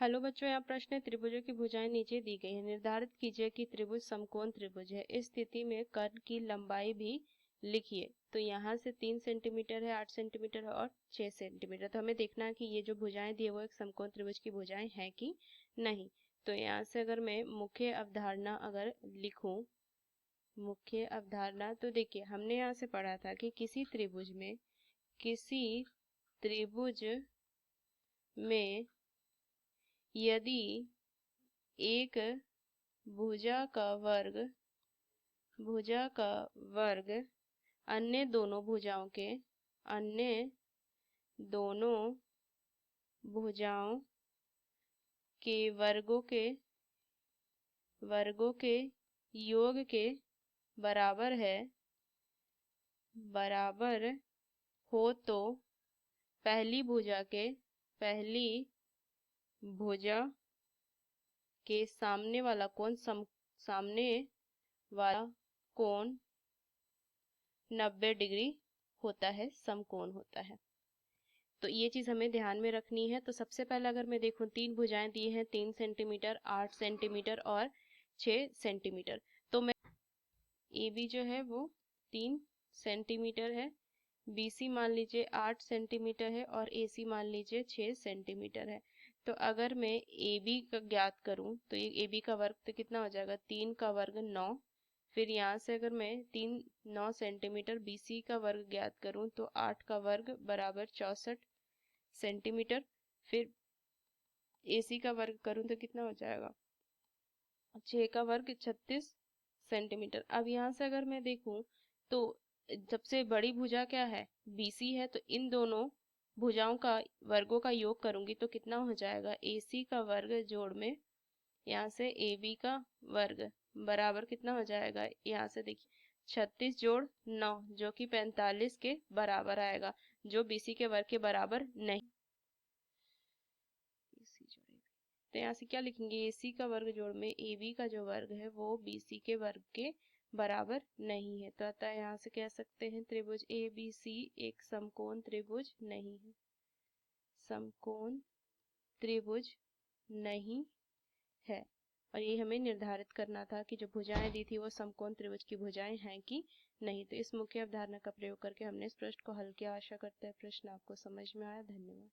Hello बच्चों, यहाँ प्रश्न है त्रिभुजों की भुजाएं नीचे दी गई है। निर्धारित कीजिए कि त्रिभुज समकोण त्रिभुज है। इस स्थिति में कर्ण की लंबाई भी लिखिए। तो यहाँ से 3 सेंटीमीटर है, 8 सेंटीमीटर है और 6 सेंटीमीटर। तो हमें देखना है कि ये जो भुजाएं दी है वो एक समकोण त्रिभुज की भुजाएं हैं कि नहीं। तो यहाँ से अगर मैं मुख्य अवधारणा अगर लिखूं, मुख्य अवधारणा, तो देखिए हमने यहाँ से पढ़ा था कि किसी त्रिभुज में यदि एक भुजा का वर्ग अन्य दोनों भुजाओं के वर्गों के योग के बराबर हो, तो पहली भुजा के सामने वाला कोण 90 डिग्री होता है, समकोण होता है। तो ये चीज हमें ध्यान में रखनी है। तो सबसे पहले अगर मैं देखूं, 3 भुजाएं दी हैं, 3 सेंटीमीटर, 8 सेंटीमीटर और 6 सेंटीमीटर। तो मैं ए बी जो है वो 3 सेंटीमीटर है, बीसी मान लीजिए 8 सेंटीमीटर है और एसी मान लीजिए 6 सेंटीमीटर है। तो अगर मैं ए बी का ज्ञात करूं तो ये ए बी का वर्ग तो कितना हो जाएगा, 3 का वर्ग 9। फिर यहाँ से अगर मैं 9 सेंटीमीटर बीसी का वर्ग ज्ञात करूं तो 8 का वर्ग बराबर 64 सेंटीमीटर। फिर एसी का वर्ग करूं तो कितना हो जाएगा, 6 का वर्ग 36 सेंटीमीटर। अब यहाँ से अगर मैं देखूं तो सबसे बड़ी भुजा क्या है, बीसी है। तो इन दोनों भुजाओं का वर्गों का योग करूंगी तो कितना हो जाएगा, एसी का वर्ग जोड़ में यहाँ से ए बी का वर्ग बराबर कितना हो जाएगा, यहाँ से देखिए 36 जोड़ 9 जो कि 45 के बराबर आएगा, जो बीसी के वर्ग के बराबर नहीं। AC जोड़ AB। तो यहाँ से क्या लिखेंगे, एसी का वर्ग जोड़ में ए बी का जो वर्ग है वो बीसी के वर्ग के बराबर नहीं है। तो अतः यहाँ से कह सकते हैं त्रिभुज ए बी सी एक समकोण त्रिभुज नहीं है, समकोण त्रिभुज नहीं है। और ये हमें निर्धारित करना था कि जो भुजाएं दी थी वो समकोण त्रिभुज की भुजाएं हैं कि नहीं। तो इस मुख्य अवधारणा का प्रयोग करके हमने इस प्रश्न को हल किया। आशा करते हैं प्रश्न आपको समझ में आया। धन्यवाद।